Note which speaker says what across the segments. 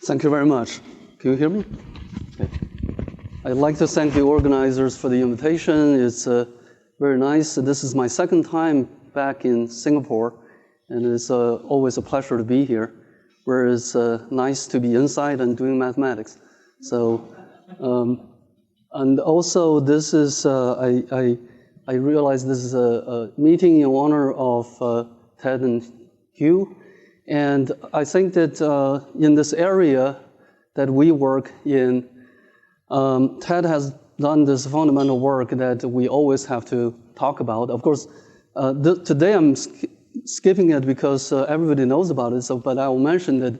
Speaker 1: Thank you very much. Can you hear me? Okay. I'd like to thank the organizers for the invitation. It's very nice. This is my second time back in Singapore, and it's always a pleasure to be here, where it's nice to be inside and doing mathematics. So, and also this is, I realize this is a meeting in honor of Ted and Hugh. And I think that in this area that we work in, Ted has done this fundamental work that we always have to talk about. Of course, today I'm skipping it because everybody knows about it, but I will mention that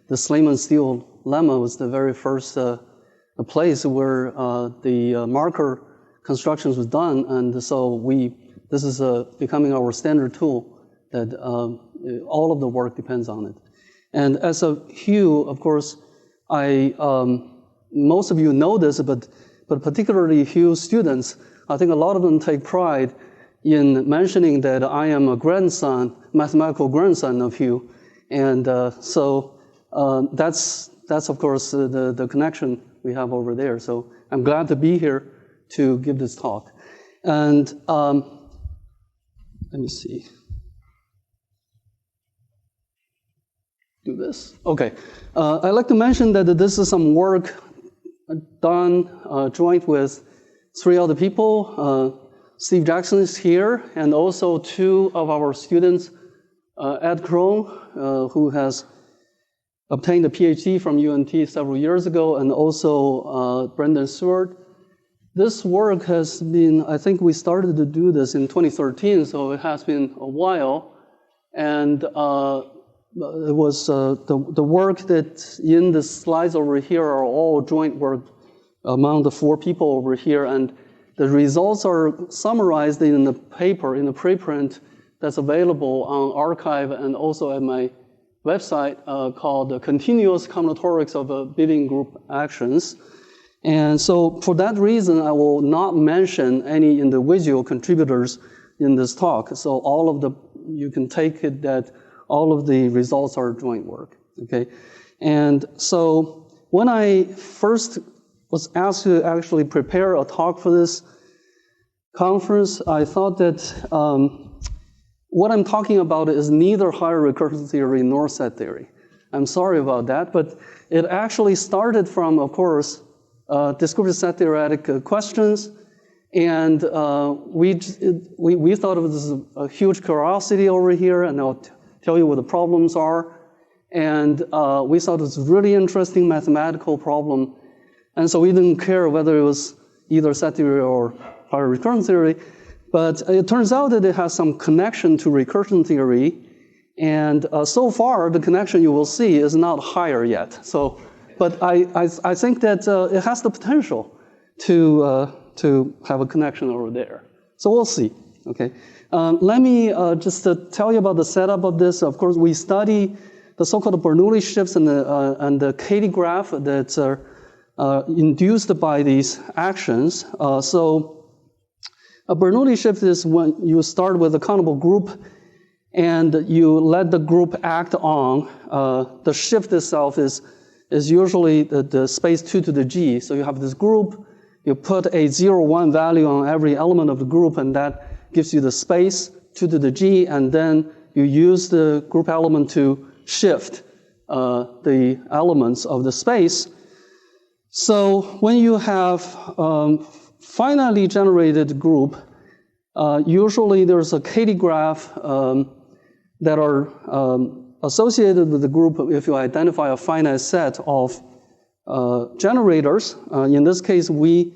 Speaker 1: the Slaiman-Steele lemma was the very first place where the marker constructions was done, and so this is becoming our standard tool that all of the work depends on it. And as a Hugh, of course, most of you know this, but particularly Hugh students, I think a lot of them take pride in mentioning that I am a grandson, mathematical grandson of Hugh. And so that's of course the connection we have over there. So I'm glad to be here to give this talk. And let me see. Do this. Okay. I'd like to mention that this is some work done joint with 3 other people. Steve Jackson is here, and also 2 of our students, Ed Krohn, who has obtained a PhD from UNT several years ago, and also Brendan Seward. This work has been, I think we started to do this in 2013, so it has been a while. And it was the work that in the slides over here are all joint work among the 4 people over here, and the results are summarized in the paper, in the preprint that's available on arXiv and also at my website called Continuous Combinatorics of Bidding Group Actions. And so for that reason, I will not mention any individual contributors in this talk. So you can take it that all of the results are joint work, okay? And so when I first was asked to actually prepare a talk for this conference, I thought that what I'm talking about is neither higher recursion theory nor set theory. I'm sorry about that, but it actually started from, of course, descriptive set theoretic questions, and we thought of this as a huge curiosity over here, and I'll tell you what the problems are. And we thought it was a really interesting mathematical problem. And so we didn't care whether it was either set theory or higher recursion theory. But it turns out that it has some connection to recursion theory. And so far, the connection you will see is not higher yet. So, but I think that it has the potential to have a connection over there. So we'll see, okay? Let me just tell you about the setup of this. Of course, we study the so-called Bernoulli shifts and the Katy graph that's induced by these actions. So a Bernoulli shift is when you start with a countable group and you let the group act on. The shift itself is usually the space 2 to the g. So you have this group, you put a 0, 1 value on every element of the group, and that gives you the space 2 to the g, and then you use the group element to shift the elements of the space. So when you have finitely generated group, usually there's a Katy graph that are associated with the group if you identify a finite set of generators. In this case, we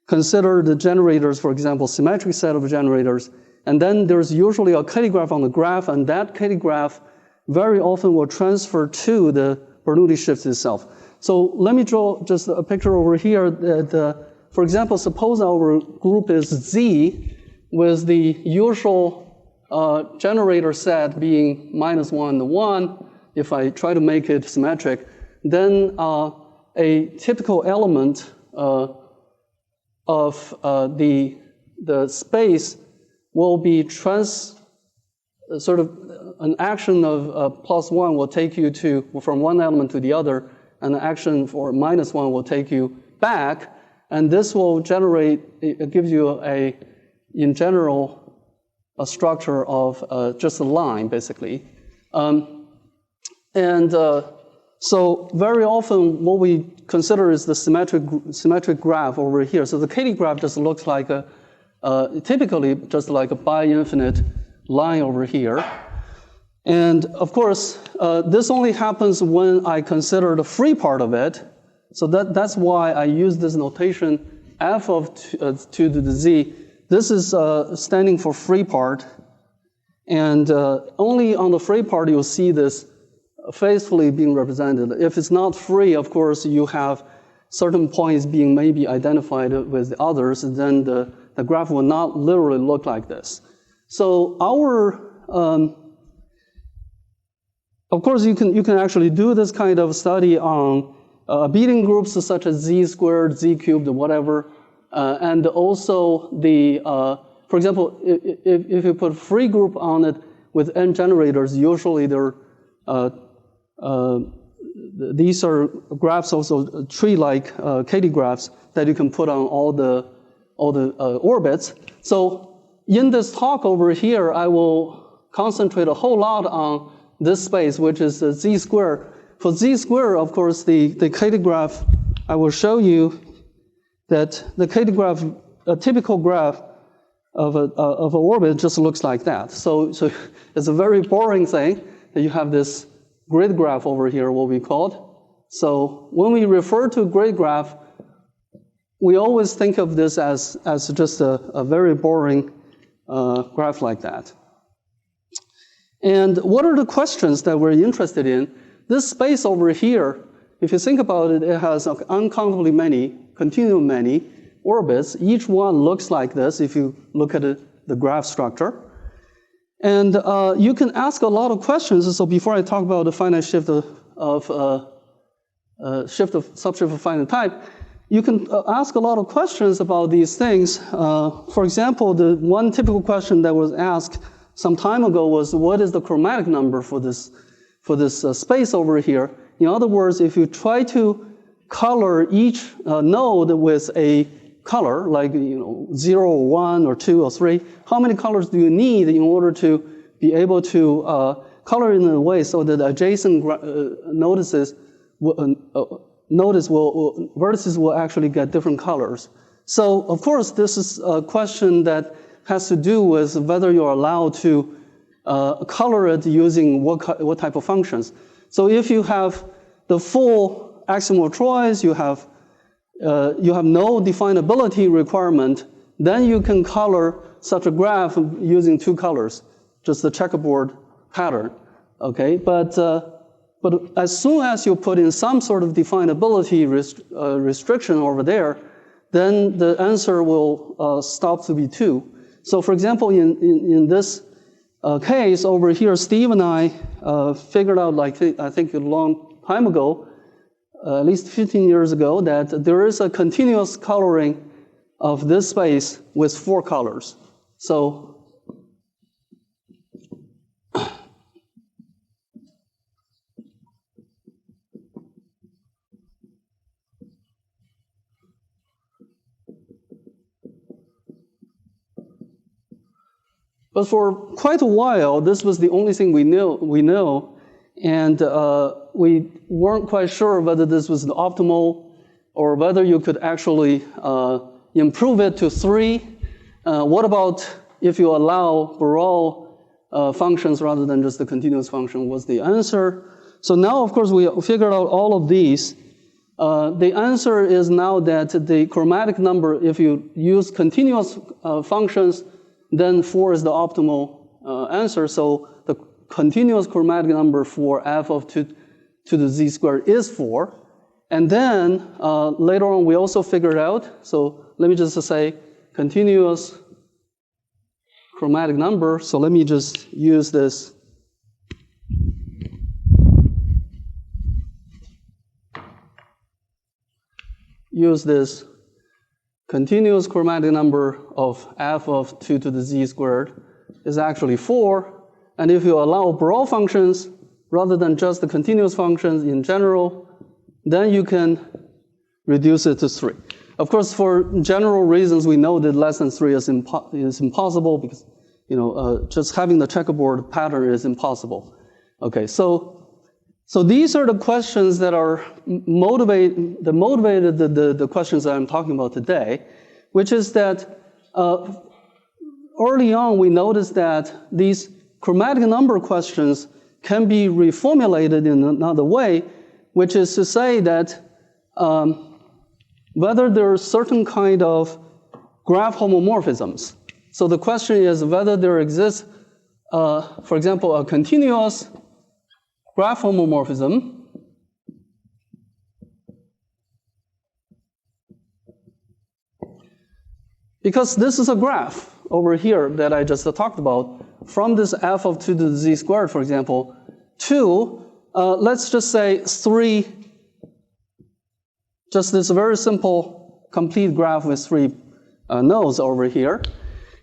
Speaker 1: consider the generators, for example, symmetric set of generators, and then there's usually a Katy graph on the graph, and that Katy graph very often will transfer to the Bernoulli shift itself. So let me draw just a picture over here that, for example, suppose our group is Z with the usual generator set being -1 to 1. If I try to make it symmetric, then a typical element of the space will be sort of an action of +1 will take you from one element to the other and the action for -1 will take you back, and this will generate, it gives you in general, a structure of just a line, basically. So very often what we consider is the symmetric graph over here. So the KD graph just looks like typically just like a bi-infinite line over here. And of course, this only happens when I consider the free part of it. So that's why I use this notation f of 2 to the z. This is standing for free part. And only on the free part you'll see this faithfully being represented. If it's not free, of course, you have certain points being maybe identified with the others, and then the graph will not literally look like this. So of course, you can actually do this kind of study on Abelian groups such as z squared, z cubed, whatever, and also for example, if you put free group on it with n generators, usually these are graphs, also tree-like KD graphs that you can put on all the orbits. So in this talk over here, I will concentrate a whole lot on this space, which is z squared. For z squared, of course, the KD graph, I will show you that the KD graph, a typical graph of an orbit just looks like that. So it's a very boring thing that you have this grid graph over here, what we called. So when we refer to grid graph, we always think of this as just a very boring graph like that. And what are the questions that we're interested in? This space over here, if you think about it, it has uncountably many, continuum many orbits. Each one looks like this if you look at the graph structure. And you can ask a lot of questions. So before I talk about the finite shift of subshift of finite type, you can ask a lot of questions about these things. For example, the one typical question that was asked some time ago was, what is the chromatic number for this space over here? In other words, if you try to color each node with a color, like 0 or 1 or 2 or 3, how many colors do you need in order to be able to color in a way so that adjacent vertices will actually get different colors? So of course, this is a question that has to do with whether you're allowed to color it using what type of functions. So if you have the full axiom choice, you have no definability requirement, then you can color such a graph using 2 colors, just the checkerboard pattern, okay? But as soon as you put in some sort of definability restriction over there, then the answer will stop to be 2. So for example, in this case over here, Steve and I figured out, I think a long time ago, at least 15 years ago, that there is a continuous coloring of this space with 4 colors. So but for quite a while, this was the only thing we know, and we weren't quite sure whether this was optimal or whether you could actually improve it to 3. What about if you allow Borel functions rather than just the continuous function? Was the answer. So now, of course, we figured out all of these. The answer is now that the chromatic number, if you use continuous functions, then 4 is the optimal answer. So the continuous chromatic number for f of 2 to the z squared is 4. And then later on, we also figured out, so let me just say continuous chromatic number. So let me just use this. Use this continuous chromatic number of f of 2 to the z squared is actually 4. And if you allow Borel functions rather than just the continuous functions in general, then you can reduce it to 3. Of course, for general reasons, we know that less than 3 is impossible because just having the checkerboard pattern is impossible. Okay, so these are the questions that are motivated the questions that I'm talking about today, which is that early on we noticed that these chromatic number questions can be reformulated in another way, which is to say that whether there are certain kind of graph homomorphisms. So the question is whether there exists, for example, a continuous graph homomorphism because this is a graph over here that I just talked about from this f of 2 to the z squared, for example, to, let's just say 3, just this very simple complete graph with 3 nodes over here.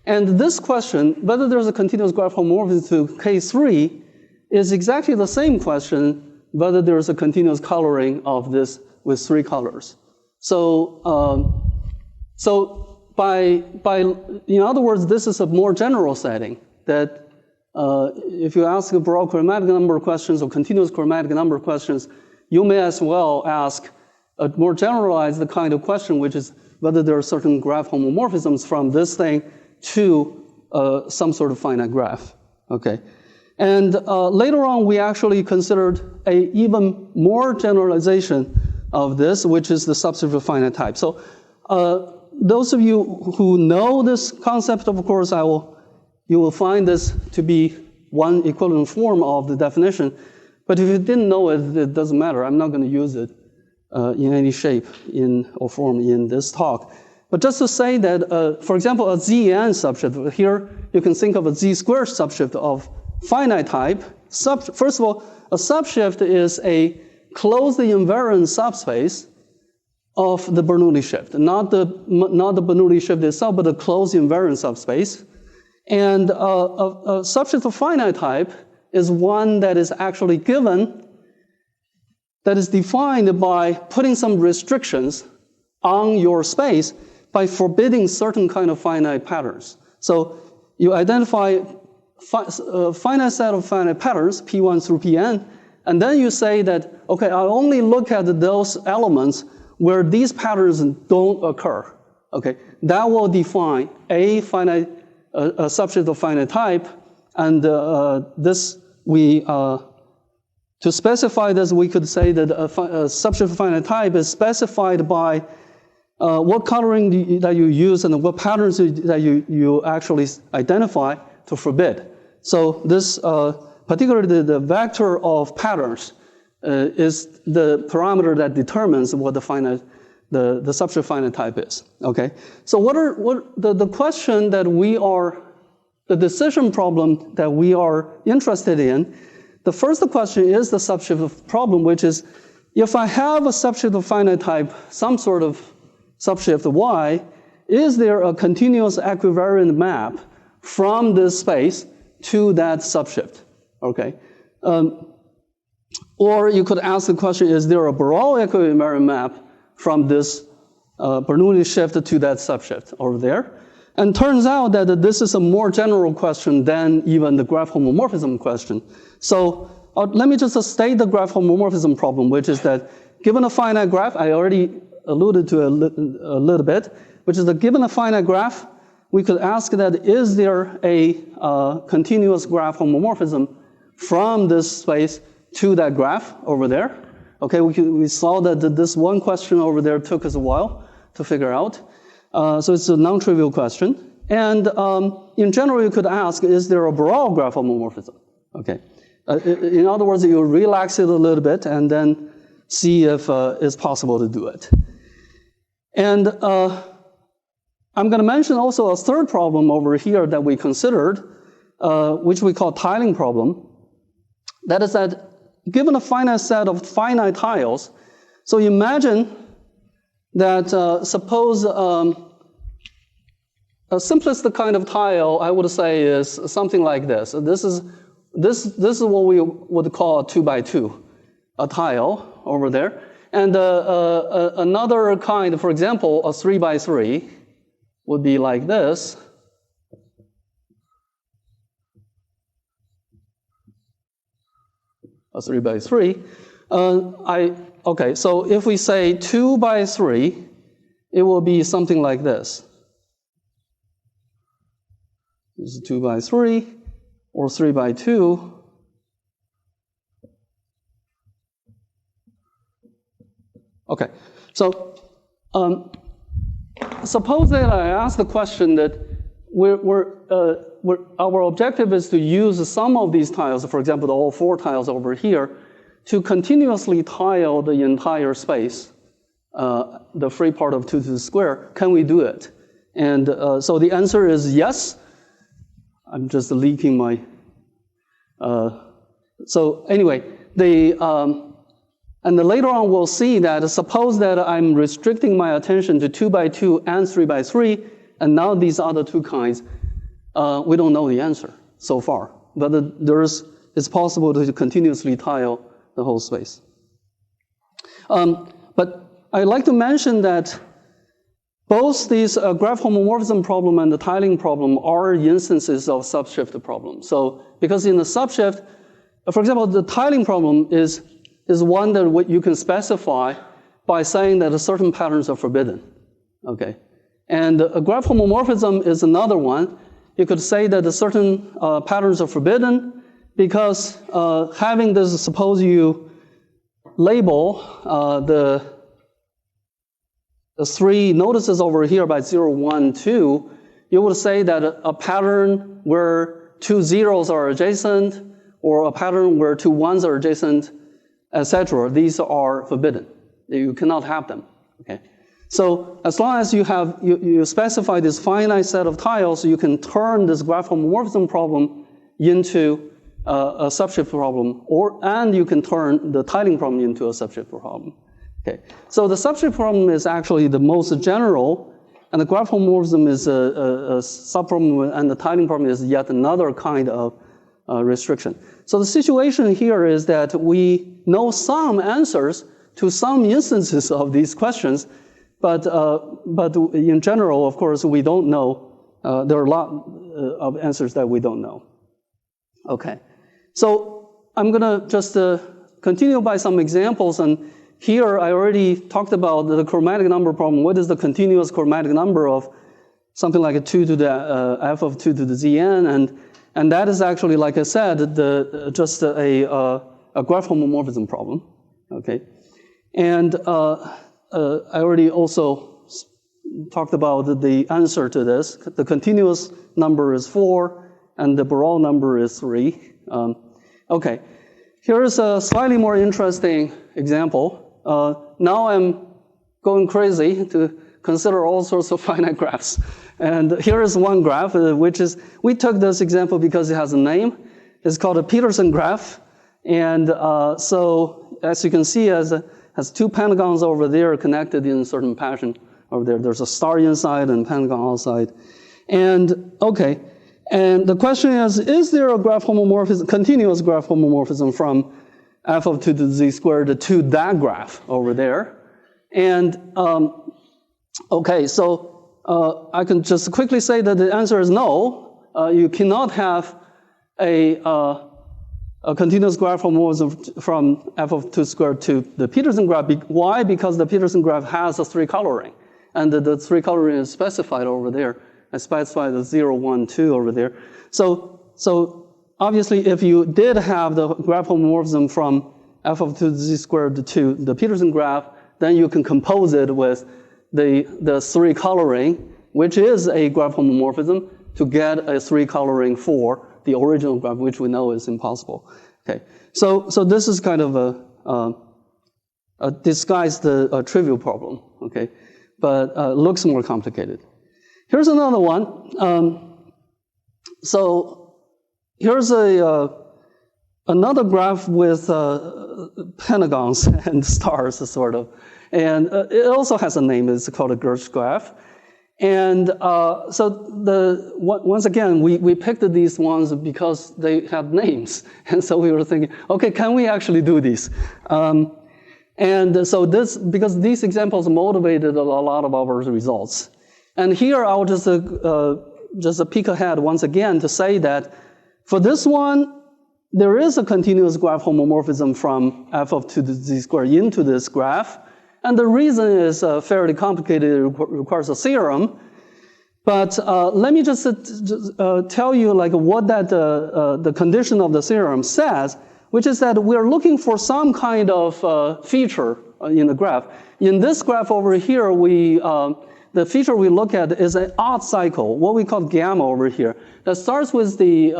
Speaker 1: And this question, whether there's a continuous graph homomorphism to K3, is exactly the same question whether there's a continuous coloring of this with 3 colors. So, in other words, this is a more general setting that if you ask a broad chromatic number questions or continuous chromatic number questions, you may as well ask a more generalized kind of question, which is whether there are certain graph homomorphisms from this thing to some sort of finite graph. Okay. And later on, we actually considered an even more generalization of this, which is the subset of finite type. So those of you who know this concept, of course, you will find this to be one equivalent form of the definition. But if you didn't know it, it doesn't matter. I'm not going to use it in any shape or form in this talk. But just to say that, for example, a Zn subshift, here you can think of a Z squared subshift of finite type. First of all, a subshift is a closed invariant subspace of the Bernoulli shift, not the Bernoulli shift itself, but a closed invariant subspace. And a subshift of finite type is one that is actually given, that is defined by putting some restrictions on your space by forbidding certain kind of finite patterns. So you identify a finite set of finite patterns, P1 through Pn, and then you say that, okay, I only look at those elements where these patterns don't occur. Okay, that will define a subshift of finite type, and to specify this, we could say that a subshift of finite type is specified by what coloring that you use and what patterns that you actually identify to forbid. So this, particularly the vector of patterns, is the parameter that determines what the subshift finite type is. Okay. So the question that the decision problem that we are interested in, the first question is the subshift problem, which is if I have a subshift of finite type, some sort of subshift y, is there a continuous equivariant map from this space to that subshift? Okay. Or you could ask the question, is there a Borel equivariant map from this Bernoulli shift to that subshift over there? And turns out that this is a more general question than even the graph homomorphism question. So let me just state the graph homomorphism problem, which is that given a finite graph, I already alluded to a little bit, which is that given a finite graph, we could ask that is there a continuous graph homomorphism from this space to that graph over there? Okay, we saw that this one question over there took us a while to figure out. So it's a non-trivial question. And in general, you could ask, is there a Borel graph homomorphism? Okay. In other words, you relax it a little bit and then see if it's possible to do it. And I'm going to mention also a third problem over here that we considered, which we call tiling problem. That is that given a finite set of finite tiles, so imagine that suppose a simplest kind of tile, I would say, is something like this. This is what we would call a 2 by 2, a tile over there. And another kind, for example, a 3 by 3 would be like this. A 3 by 3. Okay, so if we say 2 by 3, it will be something like this. This is 2 by 3, or 3 by 2. Okay, so suppose that I ask the question that our objective is to use some of these tiles, for example, all 4 tiles over here, to continuously tile the entire space, the free part of 2 to the square. Can we do it? And so the answer is yes. I'm just leaking my. So anyway, and later on we'll see that suppose that I'm restricting my attention to 2 by 2 and 3 by 3, and now these other 2 kinds, we don't know the answer so far. But it's possible to continuously tile the whole space. But I'd like to mention that both these graph homomorphism problem and the tiling problem are instances of subshift problem. So because in the subshift, for example, the tiling problem is one that you can specify by saying that certain patterns are forbidden. Okay, and a graph homomorphism is another one. You could say that certain patterns are forbidden because having this, suppose you label the 3 notices over here by 0, 1, 2, you would say that a pattern where 2 zeros are adjacent, or a pattern where 2 ones are adjacent, etc. These are forbidden. You cannot have them. Okay. So as long as you specify this finite set of tiles, you can turn this graph homomorphism problem into a subshift problem, and you can turn the tiling problem into a subshift problem. Okay. So the subshift problem is actually the most general, and the graph homomorphism is a subproblem, and the tiling problem is yet another kind of restriction. So the situation here is that we know some answers to some instances of these questions, but in general, of course, we don't know. There are a lot of answers that we don't know. Okay, so I'm gonna just continue by some examples, and here I already talked about the chromatic number problem. What is the continuous chromatic number of something like a 2 to the f of 2 to the zn, and that is actually, like I said, just a graph homomorphism problem. Okay, and I already also talked about the answer to this. The continuous number is 4, and the Borel number is 3. Okay, here is a slightly more interesting example. Now I'm going crazy to consider all sorts of finite graphs. And here is one graph, which is, we took this example because it has a name. It's called a Peterson graph. And so, as you can see, it has 2 pentagons over there connected in a certain fashion over there. There's a star inside and pentagon outside. And, okay, and the question is there a graph homomorphism, continuous graph homomorphism from f of 2 to the z squared to that graph over there? And, okay, so I can just quickly say that the answer is no. You cannot have a continuous graph homomorphism from f of 2 squared to the Peterson graph. Why? Because the Peterson graph has a 3 coloring, and the 3 coloring is specified over there. I specified the 0, 1, 2 over there. So obviously, if you did have the graph homomorphism from f of 2 to the z squared to the Peterson graph, then you can compose it with the 3 coloring, which is a graph homomorphism, to get a 3 coloring for the original graph, which we know is impossible. Okay, so this is kind of a disguised trivial problem. Okay, but looks more complicated. Here's another one. So here's another graph with pentagons and stars, sort of. And it also has a name. It's called a Gersh graph. And so once again, we picked these ones because they had names. And so we were thinking, okay, can we actually do these? And so because these examples motivated a lot of our results. And here I'll just peek ahead once again to say that for this one, there is a continuous graph homomorphism from f of 2 to the z squared into this graph. And the reason is fairly complicated. It requires a theorem. But let me just tell you like what that the condition of the theorem says, which is that we're looking for some kind of feature in the graph. In this graph over here, the feature we look at is an odd cycle, what we call gamma over here, that starts with the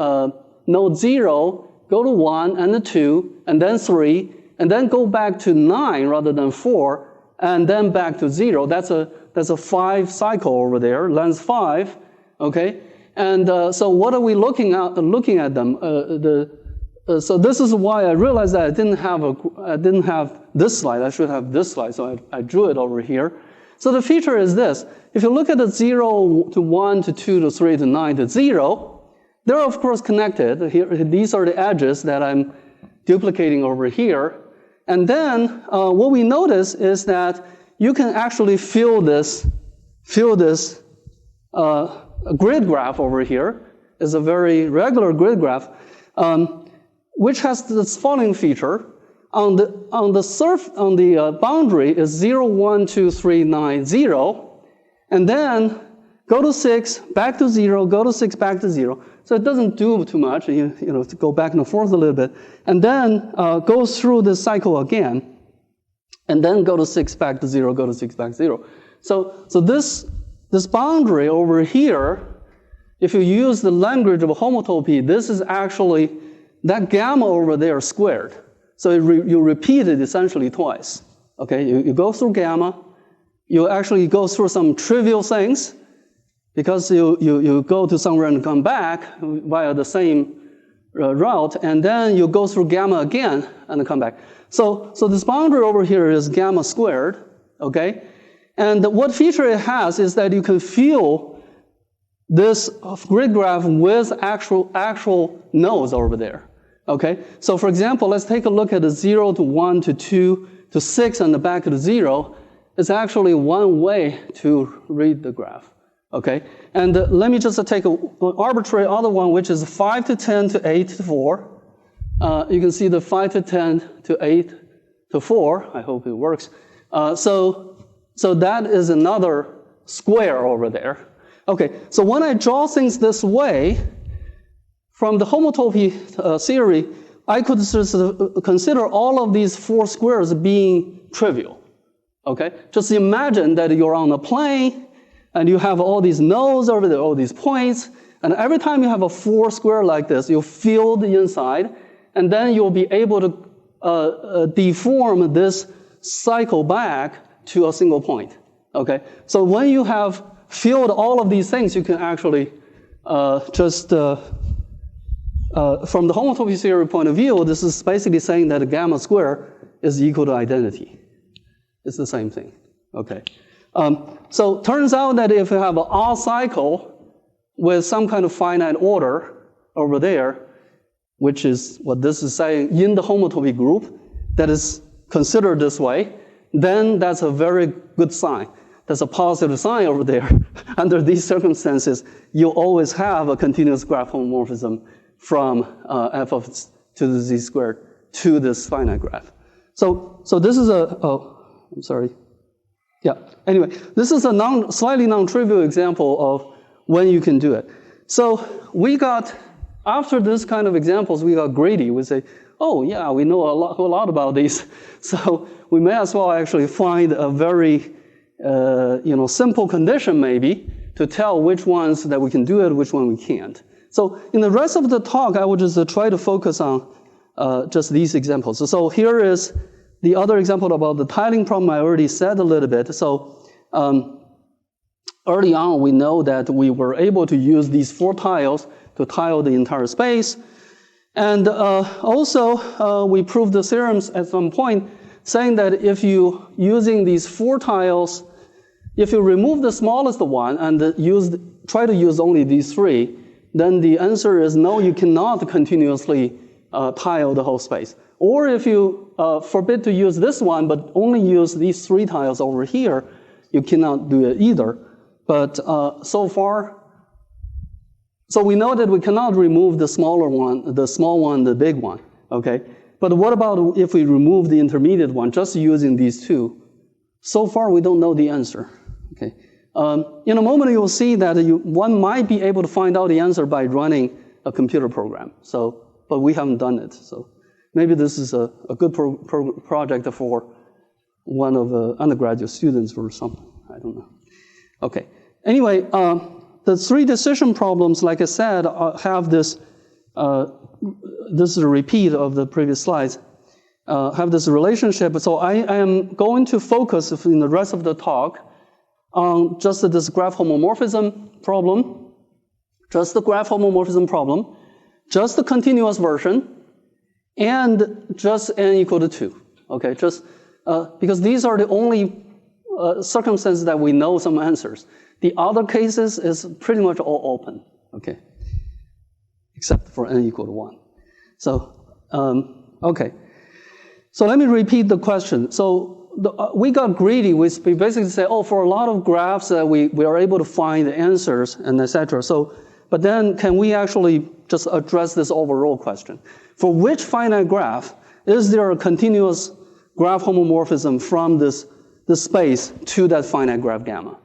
Speaker 1: node 0, go to 1 and 2, and then 3, and then go back to 9 rather than 4, and then back to 0. That's a 5 cycle over there, length 5, okay? And so what are we looking at them? So this is why I realized that I didn't have this slide. I should have this slide, so I drew it over here. So the feature is this. If you look at the 0 to 1 to 2 to 3 to 9 to 0, they're of course connected. Here, these are the edges that I'm duplicating over here. And then what we notice is that you can actually fill this grid graph over here. It's a very regular grid graph, which has this following feature. On the boundary is 0, 1, 2, 3, 9, 0, and then go to 6, back to 0, go to 6, back to 0. So it doesn't do too much, you know, to go back and forth a little bit, and then goes through this cycle again, and then go to 6, back to 0, go to 6, back to 0. So this boundary over here, if you use the language of homotopy, this is actually that gamma over there squared. So you repeat it essentially twice. Okay, you go through gamma, you actually go through some trivial things, because you go to somewhere and come back via the same route, and then you go through gamma again and come back. So this boundary over here is gamma squared, okay? And what feature it has is that you can fill this grid graph with actual nodes over there. Okay, so for example, let's take a look at the 0 to 1 to 2 to 6 and back to 0. It's actually one way to read the graph. Okay, and let me just take an arbitrary other one, which is 5 to 10 to 8 to 4. You can see the 5 to 10 to 8 to 4. I hope it works. So that is another square over there. Okay, so when I draw things this way, from the homotopy theory, I could consider all of these 4 squares being trivial. Okay, just imagine that you're on a plane and you have all these nodes over there, all these points, and every time you have a 4 square like this, you fill the inside, and then you'll be able to deform this cycle back to a single point. Okay, so when you have filled all of these things, you can actually from the homotopy theory point of view, this is basically saying that a gamma square is equal to identity. It's the same thing. Okay. So turns out that if you have an odd cycle with some kind of finite order over there, which is what this is saying in the homotopy group, that is considered this way, then that's a very good sign. That's a positive sign over there. Under these circumstances, you always have a continuous graph homomorphism from f of 2 to the z squared to this finite graph. So this is I'm sorry. Yeah, anyway, this is a slightly non-trivial example of when you can do it. So we got, after this kind of examples, we got greedy. We say, oh yeah, we know a lot about these. So we may as well actually find a very simple condition maybe to tell which ones that we can do it, which one we can't. So in the rest of the talk, I will just try to focus on just these examples. So here is the other example about the tiling problem. I already said a little bit. So early on, we know that we were able to use these 4 tiles to tile the entire space. And also, we proved the theorems at some point saying that if you, using these 4 tiles, if you remove the smallest one and try to use only these 3, then the answer is no, you cannot continuously tile the whole space. Or if you forbid to use this one, but only use these 3 tiles over here, you cannot do it either. But so far, so we know that we cannot remove the smaller one, the small one, the big one, okay? But what about if we remove the intermediate one, just using these 2? So far, we don't know the answer, okay? In a moment, you will see that one might be able to find out the answer by running a computer program. So, but we haven't done it. So maybe this is a good project for one of the undergraduate students or something. I don't know. Okay. Anyway, the 3 decision problems, like I said, have this. This is a repeat of the previous slides. Have this relationship. So I am going to focus in the rest of the talk on just this graph homomorphism problem, just the graph homomorphism problem, just the continuous version, and just n equal to 2. Okay, just because these are the only circumstances that we know some answers. The other cases is pretty much all open. Okay, except for n equal to 1. So okay. So let me repeat the question. So we got greedy. We basically say, oh, for a lot of graphs, we are able to find the answers and etc. So, but then can we actually just address this overall question? For which finite graph is there a continuous graph homomorphism from this space to that finite graph gamma?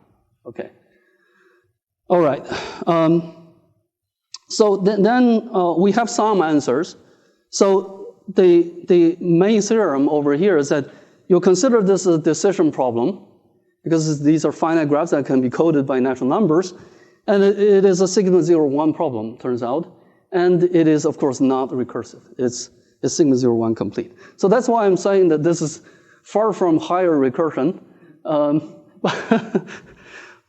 Speaker 1: Okay. All right. So then we have some answers. So the main theorem over here is that you consider this a decision problem because these are finite graphs that can be coded by natural numbers, and it is a sigma 0, 1 problem, turns out, and it is of course not recursive. It's sigma 0, 1 complete. So that's why I'm saying that this is far from higher recursion.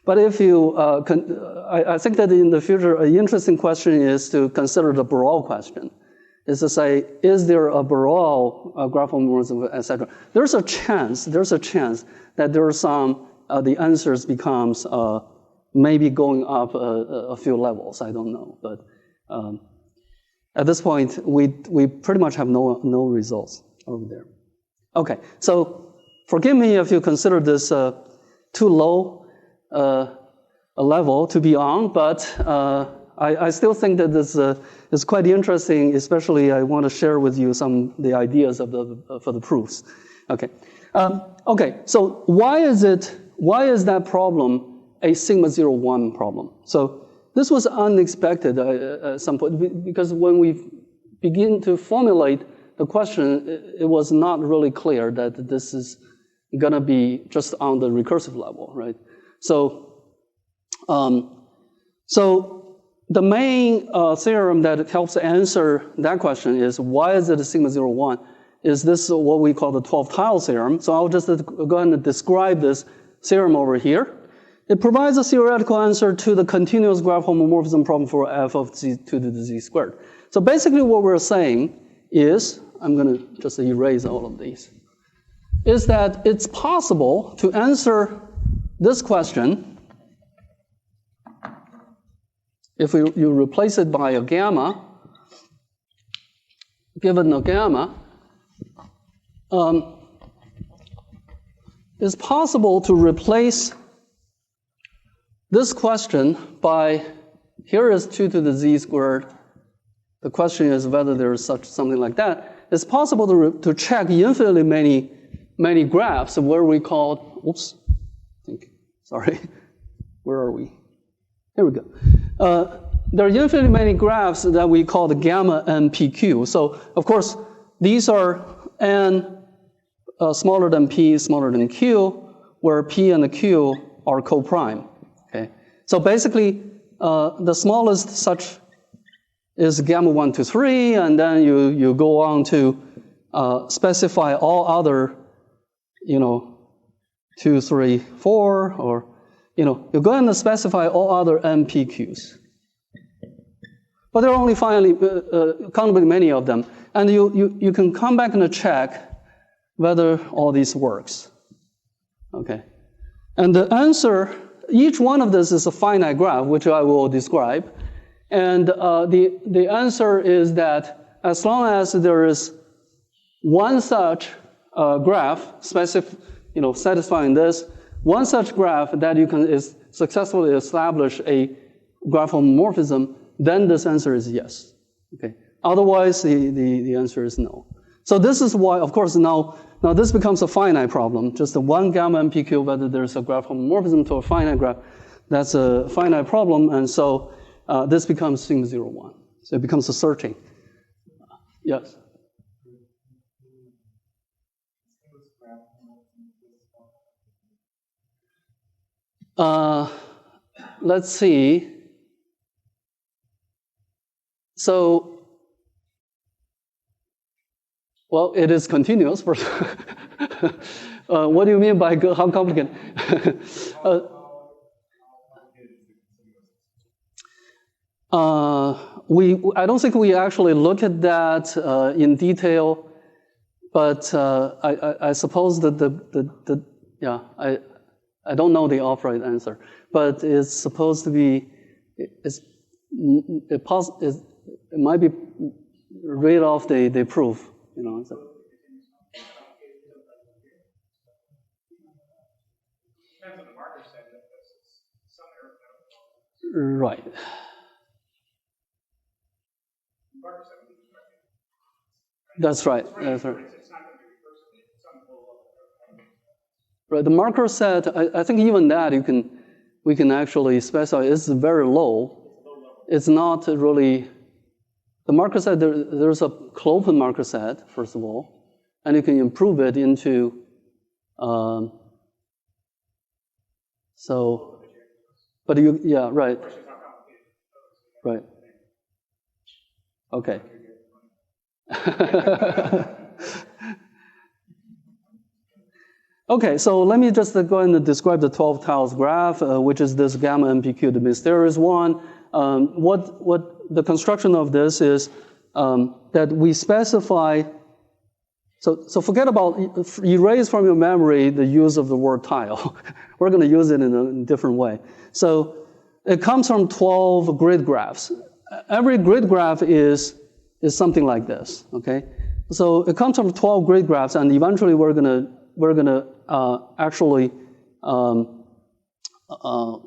Speaker 1: But if you, I think that in the future, an interesting question is to consider the Borel question. Is to say, is there a Borel graph homomorphism, etc.? There's a chance that there are some, the answers becomes maybe going up a few levels. I don't know, but at this point, we pretty much have no results over there. Okay, so forgive me if you consider this too low a level to be on, but I still think that this is quite interesting. Especially, I want to share with you some the ideas of for the proofs. Okay, okay. So why is that problem a sigma 0, 1 problem? So this was unexpected at some point because when we begin to formulate the question, it was not really clear that this is going to be just on the recursive level, right? So, the main theorem that helps answer that question is why is it a sigma 0, 1? Is this what we call the 12-tile theorem? So I'll just go ahead and describe this theorem over here. It provides a theoretical answer to the continuous graph homomorphism problem for f of z to the z squared. So basically what we're saying is, I'm going to just erase all of these, is that it's possible to answer this question if you replace it by a gamma, given a gamma, it's possible to replace this question by, here is 2 to the z squared. The question is whether there is something like that. It's possible to check infinitely many graphs where we call, oops, sorry, where are we? Here we go. There are infinitely many graphs that we call the gamma n pq. So of course, these are n smaller than p, smaller than q, where p and q are co-prime. Okay. So basically, the smallest such is gamma 1 to 3, and then you go on to specify all other, 2, 3, 4, or you go ahead and specify all other MPQs. But there are only finally countably many of them. And you can come back and check whether all this works. Okay. And the answer, each one of this is a finite graph, which I will describe. And the answer is that as long as there is one such graph satisfying this, one such graph that you can successfully establish a graph homomorphism, then this answer is yes. Okay. Otherwise, the answer is no. So this is why, of course, now this becomes a finite problem. Just the one gamma MPQ, whether there's a graph homomorphism to a finite graph, that's a finite problem, and so this becomes sigma 0, 1. So it becomes a searching. Yes? Let's see. So, well, it is continuous. What do you mean by how complicated? I don't think we actually look at that in detail, but I suppose that I don't know the outright answer, but it's supposed to be it might be read off the proof, So. Right. That's right. That's right. Right. The marker set, I think even that we can actually specify it's very low. It's not really the marker set. There's a Clopin marker set first of all, and you can improve it into. But right. Right. Okay. Okay, so let me just go ahead and describe the 12 tiles graph, which is this gamma MPQ, the mysterious one. What the construction of this is that we specify. So forget about erase from your memory the use of the word tile. We're going to use it in a different way. So it comes from 12 grid graphs. Every grid graph is something like this. Okay, so it comes from 12 grid graphs, and eventually we're gonna actually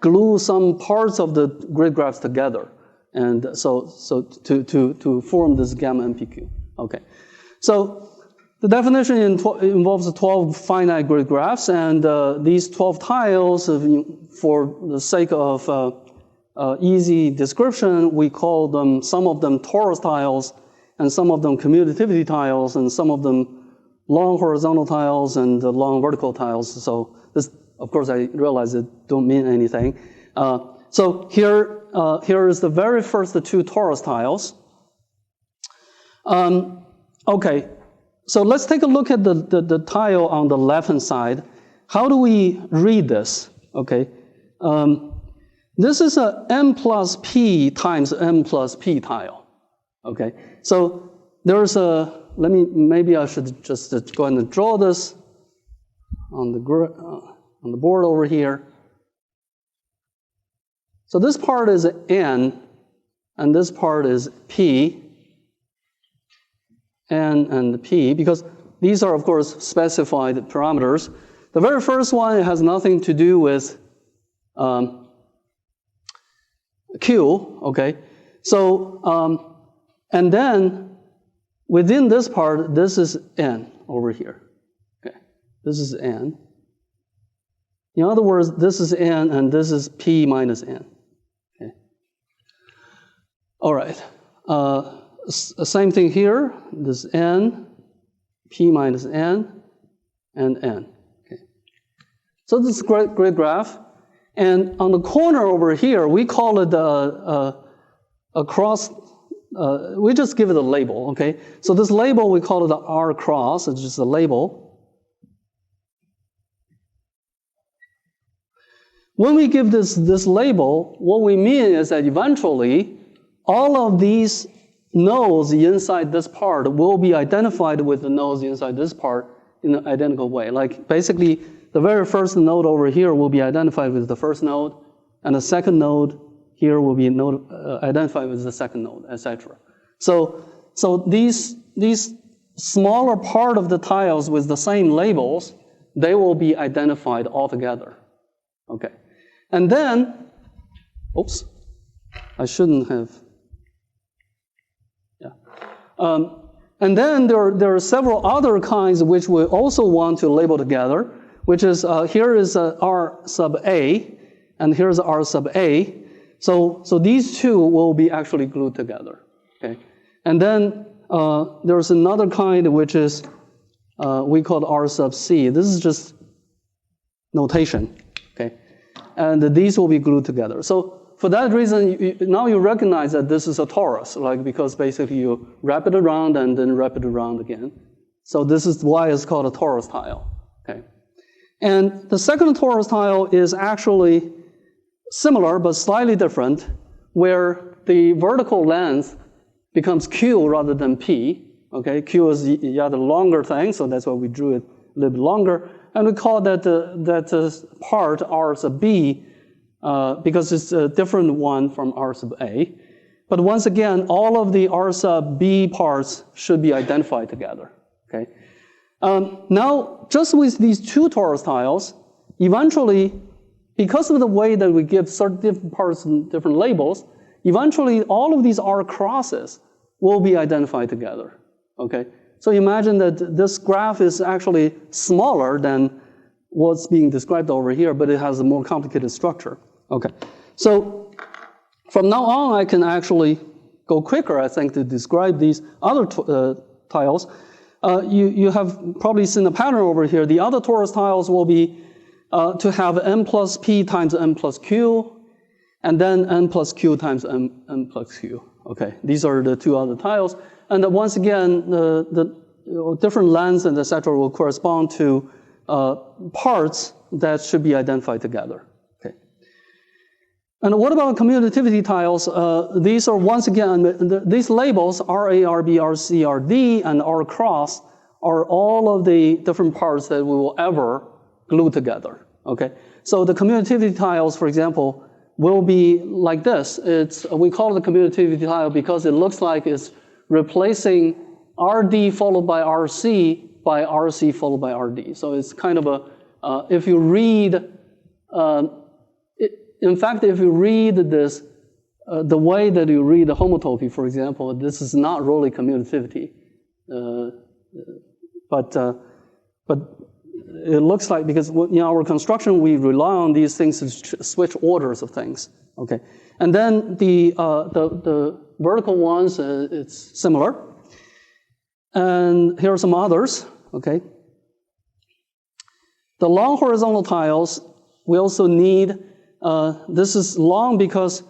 Speaker 1: glue some parts of the grid graphs together, and so to form this gamma MPQ. Okay, so the definition involves 12 finite grid graphs, and these 12 tiles, for the sake of easy description, we call them, some of them torus tiles, and some of them commutativity tiles, and some of them long horizontal tiles and long vertical tiles. So this, of course, I realize it don't mean anything. So here is the very first two torus tiles. Okay, so let's take a look at the tile on the left-hand side. How do we read this? Okay, this is a m plus p times m plus p tile. Okay, so there's a, maybe I should just go ahead and draw this on the board over here. So this part is n, and this part is p, n and p, because these are, of course, specified parameters. The very first one has nothing to do with q, okay? So, and then within this part, this is n over here, okay? This is n. In other words, this is n, and this is p minus n, okay? All right, same thing here, this n, p minus n, and n, okay? So this is a grid graph. And on the corner over here, we call it a cross, we just give it a label, okay? So this label, we call it the R cross, it's just a label. When we give this label, what we mean is that eventually, all of these nodes inside this part will be identified with the nodes inside this part in an identical way. Like basically, the very first node over here will be identified with the first node, and the second node here will be identified with the second node, etc. So so these smaller part of the tiles with the same labels, they will be identified altogether. Okay. And then, oops, I shouldn't have. Yeah. And then there are several other kinds which we also want to label together, which is here is R sub A, and here's R sub A. So these two will be actually glued together. Okay. And then there's another kind which is we call R sub C. This is just notation. Okay. And these will be glued together. So for that reason, now you recognize that this is a torus, like because basically you wrap it around and then wrap it around again. So this is why it's called a torus tile. Okay. And the second torus tile is actually similar but slightly different, where the vertical length becomes Q rather than P. Okay, Q is the other longer thing, so that's why we drew it a little bit longer. And we call that part R sub B because it's a different one from R sub A. But once again, all of the R sub B parts should be identified together. Okay. Now, just with these two torus tiles, eventually, because of the way that we give certain different parts and different labels, eventually all of these R crosses will be identified together. Okay. So imagine that this graph is actually smaller than what's being described over here, but it has a more complicated structure. Okay. So from now on, I can actually go quicker, I think, to describe these other tiles. You have probably seen the pattern over here. The other torus tiles will be to have n plus p times n plus q, and then n plus q times n plus q. Okay, these are the two other tiles. And once again, the different lengths and et cetera will correspond to parts that should be identified together. Okay. And what about commutativity tiles? These are, once again, these labels, RA, RB, RC, RD, and R cross are all of the different parts that we will ever glue together. Okay. So the commutativity tiles, for example, will be like this. We call it a commutativity tile because it looks like it's replacing RD followed by RC by RC followed by RD. So it's kind of a, if you read, in fact, if you read this, the way that you read the homotopy, for example, this is not really commutativity. But it looks like, because in our construction, we rely on these things to switch orders of things. Okay. And then the vertical ones, it's similar. And here are some others. Okay. The long horizontal tiles, we also need, this is long because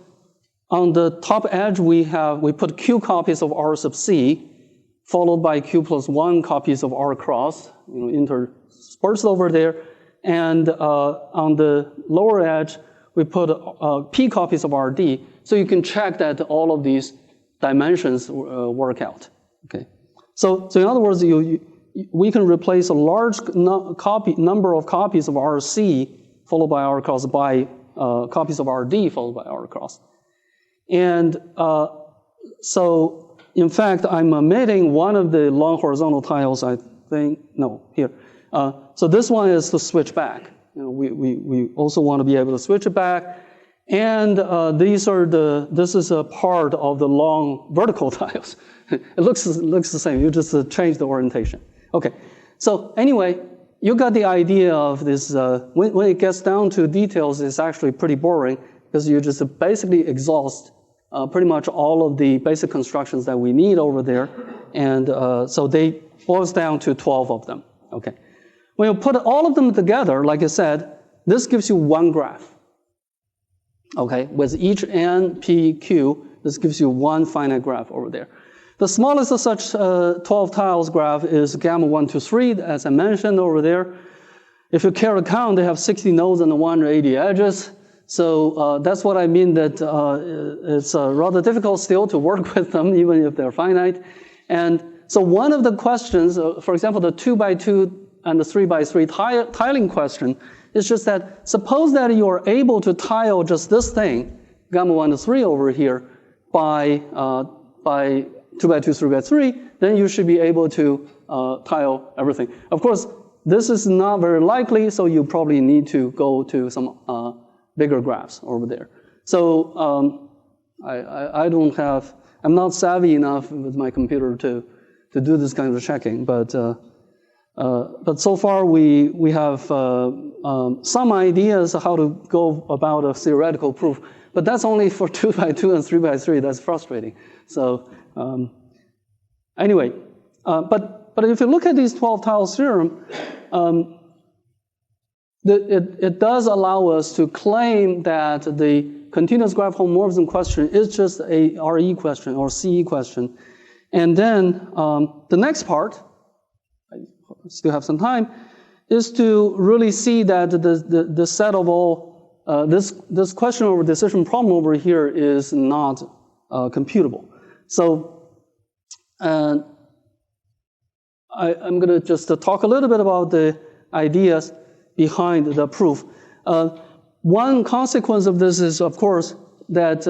Speaker 1: on the top edge we put Q copies of R sub C, followed by Q plus 1 copies of R cross, interspersed over there. And on the lower edge, we put P copies of RD, so you can check that all of these dimensions work out. Okay. So in other words, we can replace a large number of copies of RC followed by R cross by copies of RD followed by R cross. And so, in fact, I'm omitting one of the long horizontal tiles, I think, no, here. So this one is to switch back. We also want to be able to switch it back. And this is a part of the long vertical tiles. It looks the same, you just change the orientation. Okay, so anyway, you got the idea of this. When it gets down to details, it's actually pretty boring because you just basically exhaust pretty much all of the basic constructions that we need over there. And so they boils down to 12 of them. Okay. When you put all of them together, like I said, this gives you one graph. Okay, with each n, p, q, this gives you one finite graph over there. The smallest of such 12 tiles graph is gamma 1, 2, 3, as I mentioned over there. If you care to count, they have 60 nodes and 180 edges. So that's what I mean that it's rather difficult still to work with them, even if they're finite. And so one of the questions, for example, the 2 by 2 and the 3 by 3 tiling question is just that suppose that you are able to tile just this thing, gamma 1 to 3 over here, by 2 by 2, 3 by 3, then you should be able to tile everything. Of course, this is not very likely, so you probably need to go to some bigger graphs over there. So I'm not savvy enough with my computer to do this kind of checking, but so far we have some ideas how to go about a theoretical proof, but that's only for 2 by 2 and 3 by 3. That's frustrating. So anyway, but if you look at these 12 tiles theorem, it does allow us to claim that the continuous graph homomorphism question is just a RE question or CE question. And then the next part, I still have some time, is to really see that the set of all, this question over decision problem over here is not computable. So I'm going to just talk a little bit about the ideas behind the proof. One consequence of this is, of course, that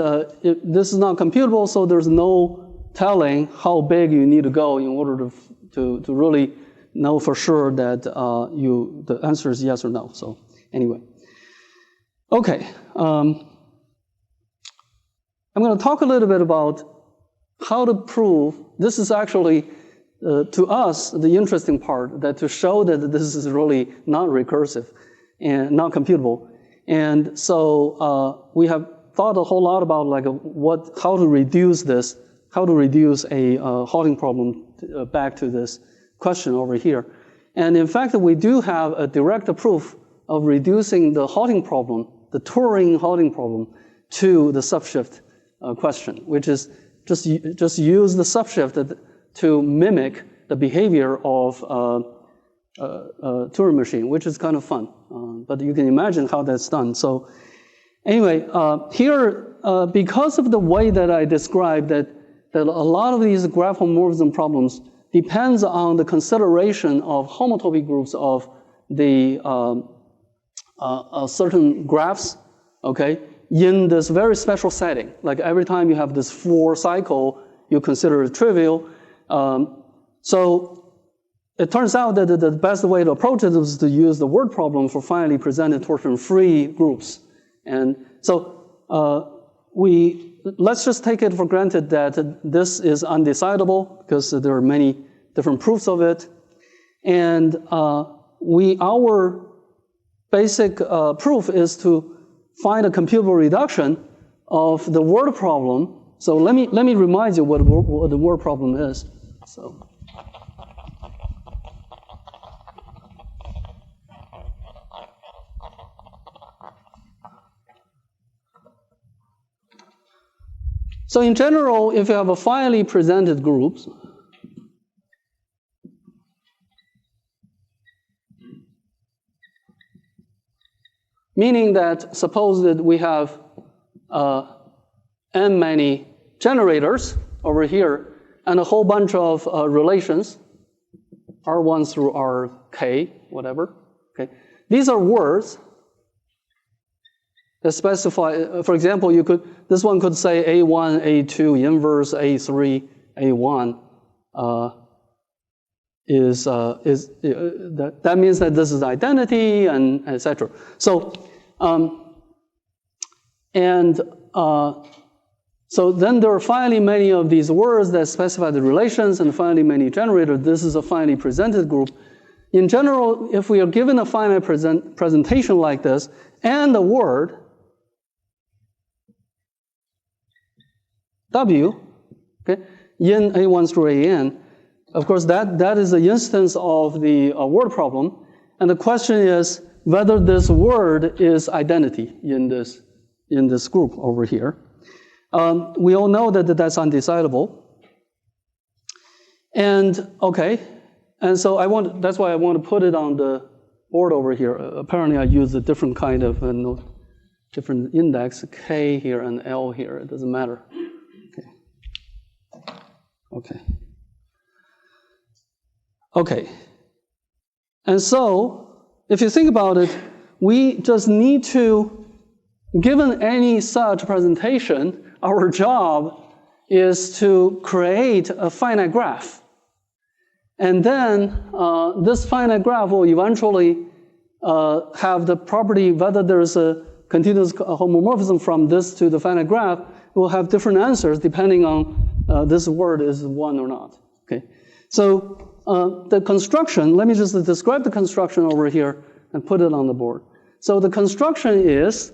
Speaker 1: this is not computable, so there's no telling how big you need to go in order to really know for sure that the answer is yes or no. So anyway, okay. I'm going to talk a little bit about how to prove. This is actually to us the interesting part, that to show that this is really not recursive and not computable. And so we have thought a whole lot about like how to reduce this, how to reduce a halting problem back to this question over here. And in fact, we do have a direct proof of reducing the halting problem, the Turing halting problem, to the subshift question, which is just use the subshift to mimic the behavior of Turing machine, which is kind of fun. But you can imagine how that's done. So anyway, here, because of the way that I described that a lot of these graph homomorphism problems depends on the consideration of homotopy groups of the certain graphs, okay, in this very special setting. Like every time you have this 4 cycle, you consider it trivial. So it turns out that the best way to approach it is to use the word problem for finally presented torsion-free groups. And so let's just take it for granted that this is undecidable because there are many different proofs of it. And our basic proof is to find a computable reduction of the word problem. So let me remind you what the word problem is. So in general, if you have a finally presented groups, meaning that suppose that we have n many generators over here and a whole bunch of relations, R1 through Rk, whatever. Okay, these are words that specify. For example, this one could say A1, A2, inverse A3, A1 that means that this is identity and etc. So so then there are finally many of these words that specify the relations and finally many generators. This is a finally presented group. In general, if we are given a finite presentation like this and a word W, okay, in A1 through AN, of course that is the instance of the word problem. And the question is whether this word is identity in this group over here. We all know that that's undecidable. And okay, and so that's why I want to put it on the board over here. Apparently I use a different kind of different index, K here and L here. It doesn't matter. Okay. And so if you think about it, we just need to, given any such presentation, our job is to create a finite graph. And then this finite graph will eventually have the property whether there's a continuous homomorphism from this to the finite graph. Will have different answers depending on this word is 1 or not. Okay, so the construction, let me just describe the construction over here and put it on the board. So the construction is,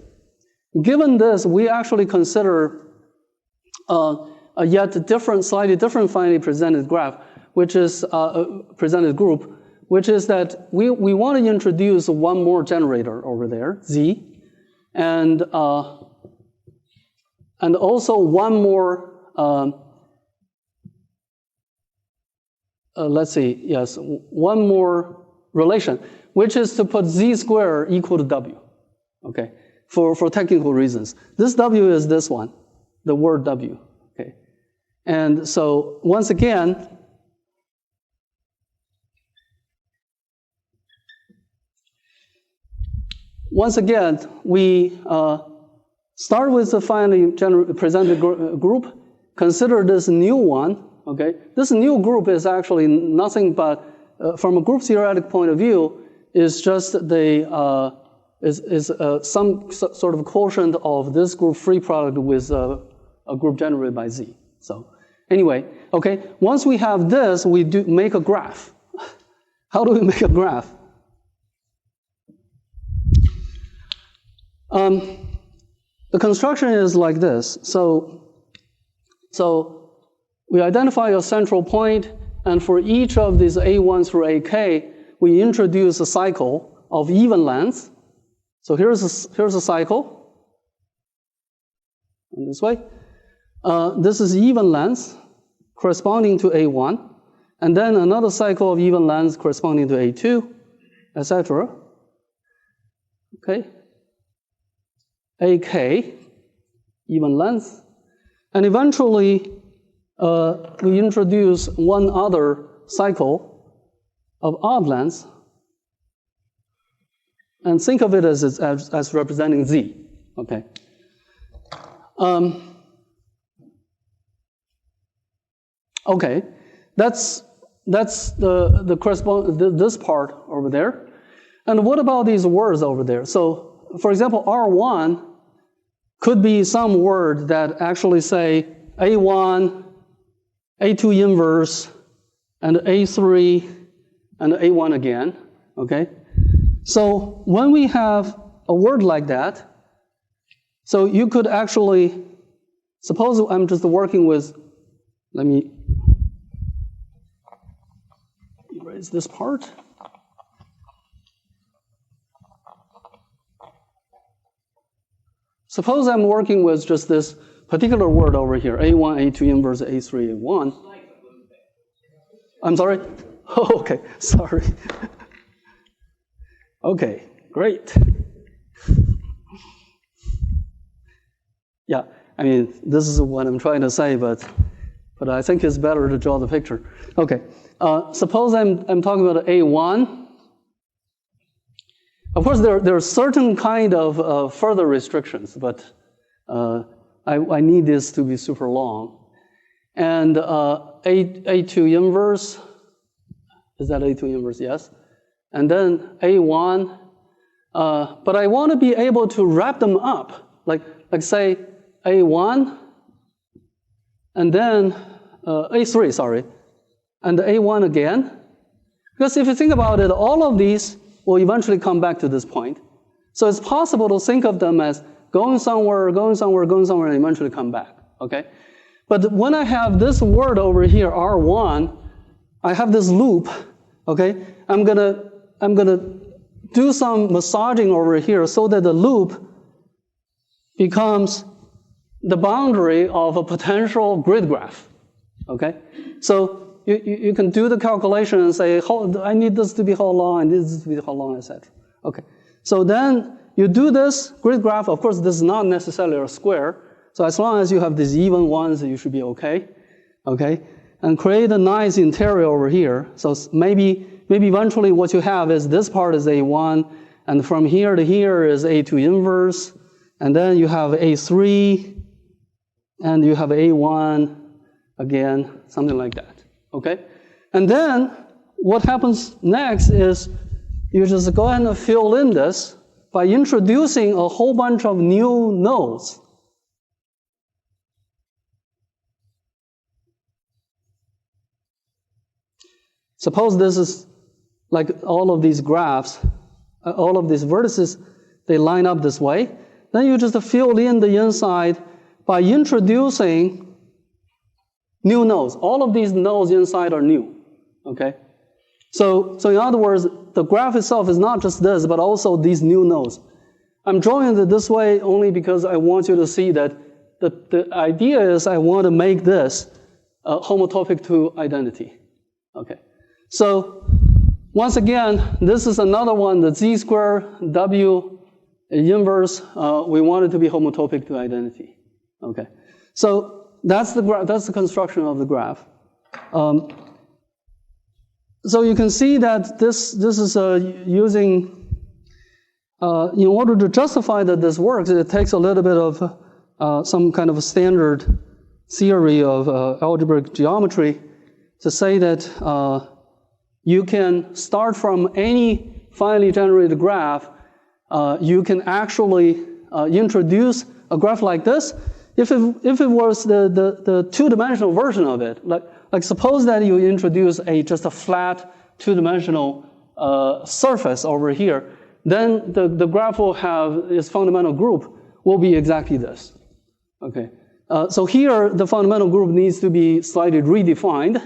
Speaker 1: given this, we actually consider a yet different, slightly different finally presented graph, which is a presented group, which is that we want to introduce one more generator over there, Z, and also one more, let's see, yes, one more relation, which is to put Z squared equal to W, okay, for technical reasons. This W is this one, the word W, okay. And so once again, we start with the finally presented group, consider this new one, okay? This new group is actually nothing but, from a group theoretic point of view, is just the, some sort of quotient of this group free product with a group generated by Z. So anyway, okay, once we have this, we do make a graph. How do we make a graph? The construction is like this. So we identify a central point, and for each of these A1 through AK, we introduce a cycle of even length. So here's a cycle, in this way. This is even length corresponding to A1, and then another cycle of even length corresponding to A2, etc. Okay. AK, even length, and eventually we introduce one other cycle of odd length, and think of it as representing Z. Okay. Okay, that's the correspond this part over there, and what about these words over there? So, for example, R1 could be some word that actually say A1, A2 inverse, and A3, and A1 again, okay? So when we have a word like that, so you could actually, suppose I'm just working with, let me erase this part. Suppose I'm working with just this particular word over here, A1, A2 inverse, A3, A1. I'm sorry? Oh, okay, sorry. Okay, great. Yeah, I mean, this is what I'm trying to say, but I think it's better to draw the picture. Okay, suppose I'm talking about A1. Of course, there are certain kind of further restrictions, but I need this to be super long. And A2 inverse, is that A2 inverse? Yes. And then A1, but I want to be able to wrap them up, like say A1, and then A3, sorry, and A1 again. Because if you think about it, all of these will eventually come back to this point. So it's possible to think of them as going somewhere, going somewhere, going somewhere, and eventually come back, okay? But when I have this word over here, R1, I have this loop, okay? I'm gonna do some massaging over here so that the loop becomes the boundary of a potential grid graph, okay? So you can do the calculation and say, I need this to be how long, I need this to be how long, etc. Okay, so then you do this grid graph. Of course, this is not necessarily a square. So as long as you have these even ones, you should be okay. Okay, and create a nice interior over here. So maybe eventually what you have is this part is A1, and from here to here is A2 inverse, and then you have A3, and you have A1, again, something like that, okay? And then what happens next is you just go ahead and fill in this by introducing a whole bunch of new nodes. Suppose this is like all of these graphs, all of these vertices, they line up this way. Then you just fill in the inside by introducing new nodes. All of these nodes inside are new, okay? So in other words, the graph itself is not just this, but also these new nodes. I'm drawing it this way only because I want you to see that the idea is I want to make this homotopic to identity, okay? So once again, this is another one, the z squared w inverse, we want it to be homotopic to identity, okay? So that's the construction of the graph. So you can see that this is using, in order to justify that this works, it takes a little bit of some kind of a standard theory of algebraic geometry to say that you can start from any finally generated graph. You can actually introduce a graph like this. If it was the two-dimensional version of it, like suppose that you introduce just a flat two-dimensional surface over here, then the graph will have its fundamental group will be exactly this. Okay. So here the fundamental group needs to be slightly redefined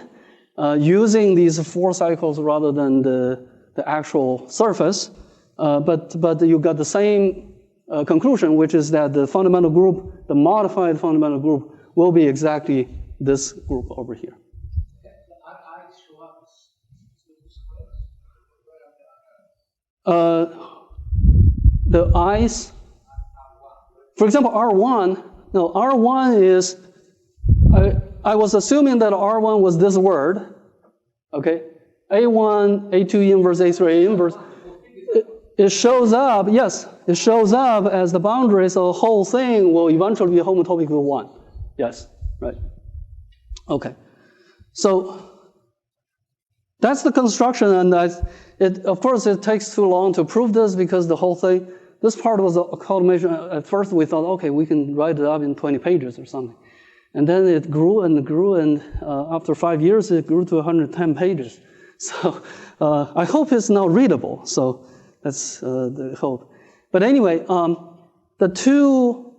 Speaker 1: using these 4 cycles rather than the actual surface. But you got the same conclusion, which is that the fundamental group, the modified fundamental group, will be exactly this group over here. The i's, for example, R1, no, R1 is, I was assuming that R1 was this word, okay? A1, A2 inverse, A3 inverse. It shows up, yes, it shows up as the boundary, so the whole thing will eventually be homotopic to 1. Yes, right. Okay. So that's the construction, and of course, it takes too long to prove this because the whole thing, this part was a automation. At first, we thought, okay, we can write it up in 20 pages or something. And then it grew and grew, and after 5 years, it grew to 110 pages. So I hope it's now readable. So that's the hope. But anyway, the two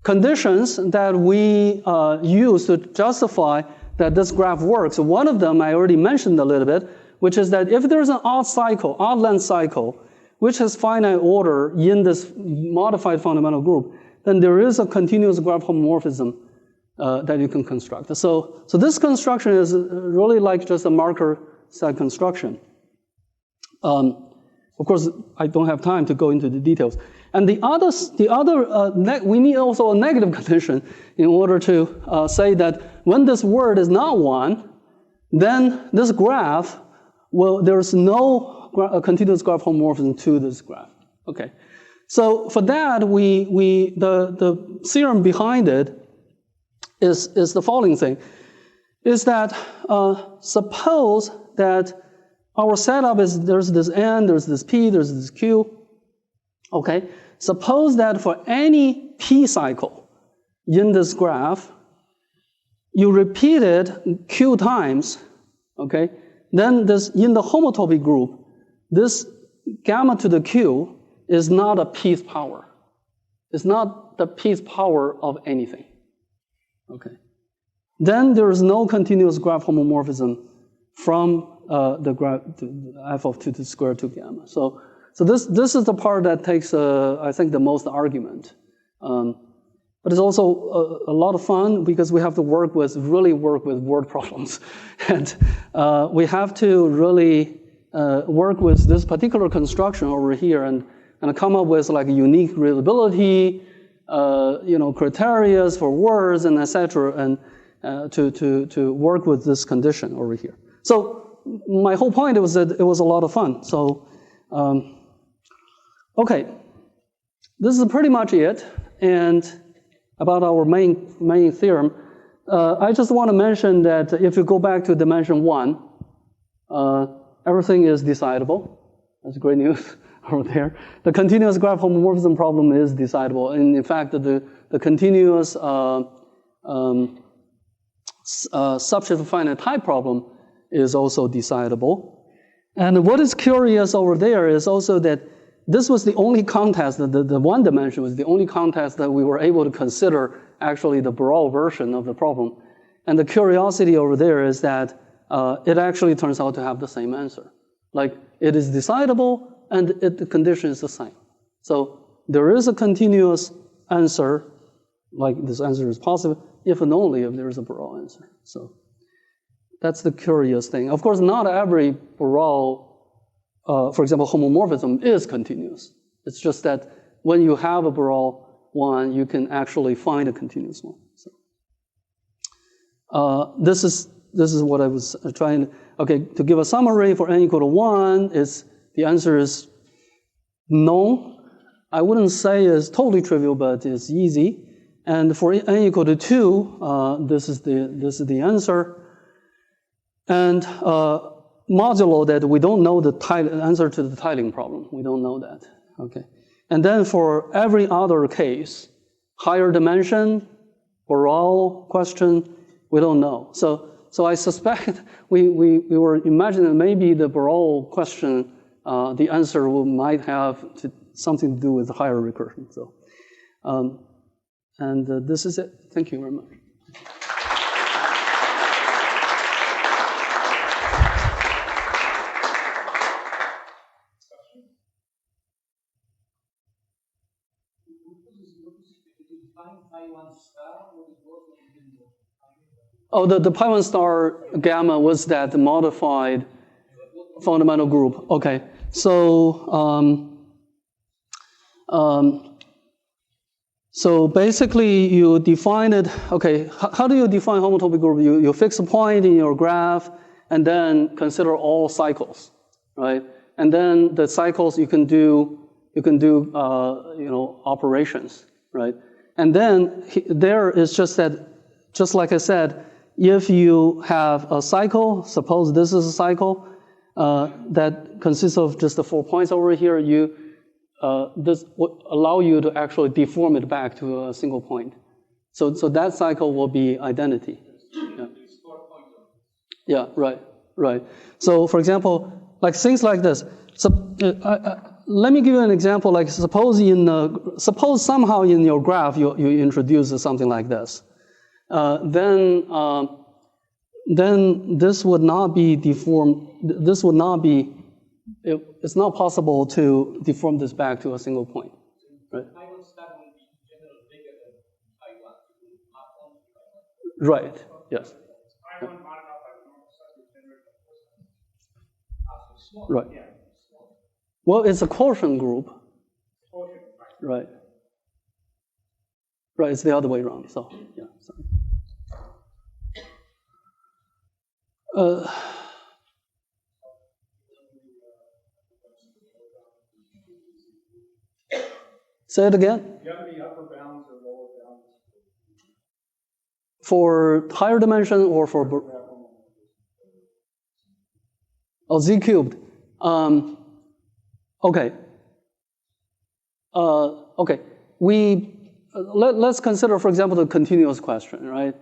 Speaker 1: conditions that we use to justify that this graph works, one of them I already mentioned a little bit, which is that if there's an odd length cycle, which has finite order in this modified fundamental group, then there is a continuous graph homomorphism that you can construct. So this construction is really like just a marker set construction. Of course, I don't have time to go into the details. And we need also a negative condition in order to say that when this word is not 1, then this graph, well, there's no continuous graph homomorphism to this graph. Okay. So for that, the theorem behind it is the following thing, is that suppose that our setup is there's this n, there's this p, there's this q. Okay. Suppose that for any p cycle in this graph, you repeat it q times, okay, then this in the homotopy group, this gamma to the q is not a pth power. It's not the pth power of anything. Okay. Then there is no continuous graph homomorphism from the graph f of 2 to the square 2 gamma. So this is the part that takes, I think, the most argument. But it's also a lot of fun because we have to really work with word problems. And we have to really work with this particular construction over here and come up with like a unique readability, criteria for words and etc. and to work with this condition over here. So my whole point was that it was a lot of fun. So, okay, this is pretty much it. And about our main theorem, I just want to mention that if you go back to dimension 1, everything is decidable. That's great news over there. The continuous graph homomorphism problem is decidable. And in fact, the continuous subshift finite type problem is also decidable. And what is curious over there is also that this was the only contest, the one dimension was the only contest that we were able to consider actually the Borel version of the problem. And the curiosity over there is that it actually turns out to have the same answer. Like, it is decidable and the condition is the same. So there is a continuous answer, like this answer is positive, if and only if there is a Borel answer. So that's the curious thing. Of course, not every Borel, for example, homomorphism is continuous. It's just that when you have a Borel one, you can actually find a continuous one. So this is what I was trying to, okay, to give a summary for n equal to 1, the answer is no. I wouldn't say it's totally trivial, but it's easy. And for n equal to 2, this is the answer. And modulo that we don't know the answer to the tiling problem. We don't know that. Okay. And then for every other case, higher dimension, Borel question, we don't know. So I suspect we were imagining maybe the Borel question, the answer might have something to do with higher recursion. So, and this is it. Thank you very much. Oh, the Pi1 star gamma was that modified fundamental group. Okay, so so basically you define it. Okay, how do you define homotopy group? You fix a point in your graph and then consider all cycles, right? And then the cycles you can do operations, right? And then there is just that, just like I said, if you have a cycle, suppose this is a cycle that consists of just the 4 points over here, this would allow you to actually deform it back to a single point. So that cycle will be identity. Yeah, right. So for example, like things like this. So let me give you an example. Like suppose somehow in your graph you introduce something like this. Then this would not be deformed. This would not be. It's not possible to deform this back to a single point, right? Right. Yes. Right. Well, it's a quotient group. Right. Right. It's the other way around. So yeah. Sorry. Say it again. Do you have any upper bounds or lower bounds? For higher dimension or for z cubed? Okay. Okay. Let's consider, for example, the continuous question, right?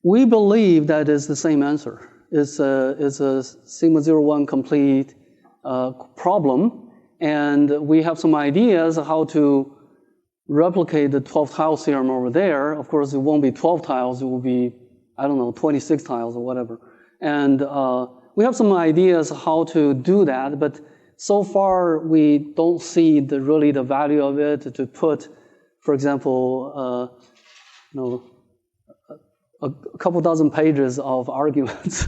Speaker 1: We believe that is the same answer. It's a sigma 01 complete problem, and we have some ideas how to replicate the 12 tiles theorem over there. Of course, it won't be 12 tiles. It will be, I don't know, 26 tiles or whatever. And we have some ideas how to do that, but so far we don't see really the value of it to put, for example, a couple dozen pages of arguments.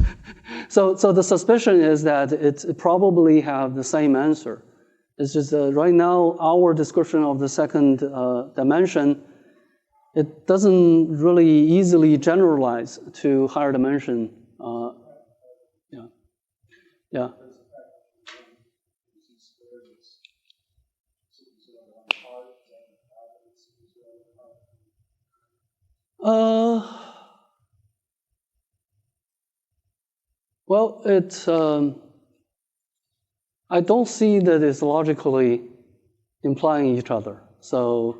Speaker 1: So the suspicion is that it probably have the same answer. It's just right now our description of the second dimension, it doesn't really easily generalize to higher dimension. Yeah. Well, I don't see that it's logically implying each other. So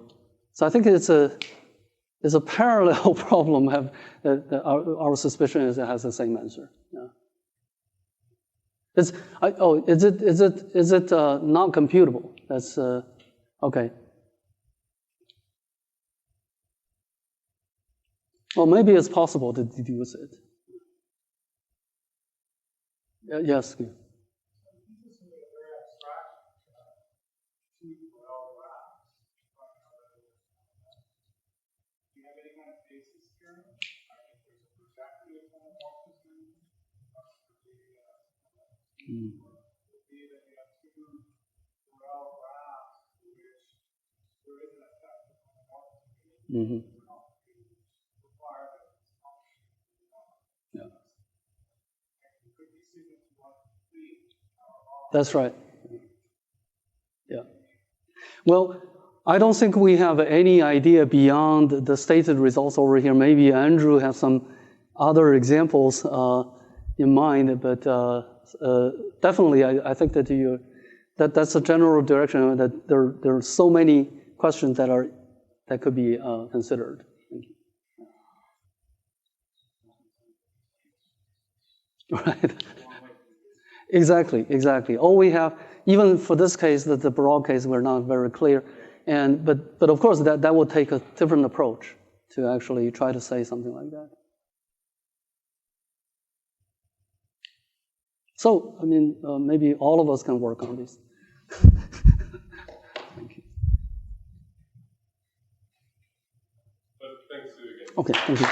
Speaker 1: I think it's a parallel problem. Our suspicion is it has the same answer. Yeah. Is it not computable? That's okay. Well, maybe it's possible to deduce it. Yes. Mm-hmm. Yeah. That's right. Yeah. Well, I don't think we have any idea beyond the stated results over here. Maybe Andrew has some other examples in mind, but definitely I think that that's a general direction, that there are so many questions that could be considered. Thank you. Right. Exactly. All we have, even for this case, the broad case, we're not very clear. But of course, that will take a different approach to actually try to say something like that. So, I mean, maybe all of us can work on this. Thank you.
Speaker 2: Thanks again.
Speaker 1: Okay, thank you.